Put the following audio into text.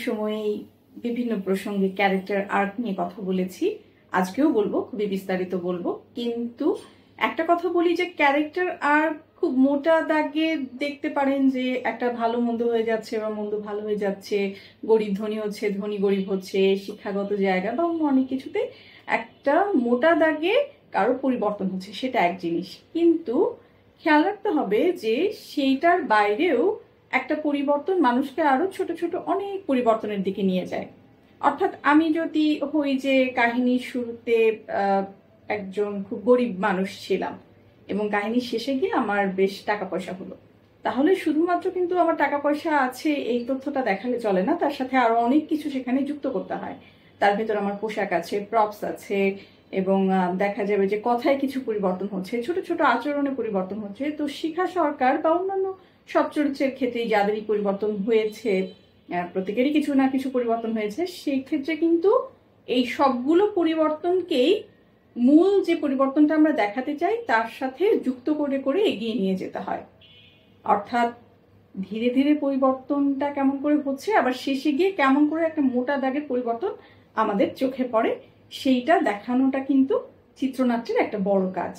সময়ই বিভিন্ন প্রসঙ্গে ক্যারেক্টার আর্ক নিয়ে কথা বলেছি, আজকেও বলবো, খুবই বিস্তারিত বলবো। কিন্তু একটা কথা বলি যে ক্যারেক্টার আর্ক খুব মোটা দাগে দেখতে পারেন যে একটা ভালো মন্দ হয়ে যাচ্ছে বা মন্দ ভালো হয়ে যাচ্ছে, গরিব ধনী হচ্ছে, ধনী গরিব হচ্ছে, শিক্ষাগত জায়গা বা অন্য অনেক কিছুতে একটা মোটা দাগে কারো পরিবর্তন হচ্ছে, সেটা এক জিনিস। কিন্তু খেয়াল রাখতে হবে যে সেইটার বাইরেও একটা পরিবর্তন মানুষকে আরো ছোট ছোট অনেক পরিবর্তনের দিকে নিয়ে যায়। অর্থাৎ আমি যদি হই যে কাহিনীর শুরুতে একজন খুব গরিব মানুষ ছিলাম এবং কাহিনীর শেষে গিয়ে আমার বেশ টাকা পয়সা হলো, তাহলে শুধুমাত্র কিন্তু আমার টাকা পয়সা আছে এই তথ্যটা দেখালে চলে না, তার সাথে আরো অনেক কিছু সেখানে যুক্ত করতে হয়। তার ভেতর আমার পোশাক আছে, প্রপস আছে, এবং দেখা যাবে যে কথায় কিছু পরিবর্তন হচ্ছে, ছোট ছোট আচরণে পরিবর্তন হচ্ছে। তো শিখা সরকার বা অন্যান্য সব চরিত্রের ক্ষেত্রে যাদেরই পরিবর্তন হয়েছে, প্রত্যেকেরই কিছু না কিছু পরিবর্তন হয়েছে, সেই ক্ষেত্রে কিন্তু এই সবগুলো পরিবর্তনকেই মূল যে পরিবর্তনটা আমরা দেখাতে চাই তার সাথে যুক্ত করে করে এগিয়ে নিয়ে যেতে হয়। অর্থাৎ ধীরে ধীরে পরিবর্তনটা কেমন করে হচ্ছে, আবার শেষে গিয়ে কেমন করে একটা মোটা দাগের পরিবর্তন আমাদের চোখে পড়ে, সেইটা দেখানোটা কিন্তু চিত্রনাট্যের একটা বড় কাজ।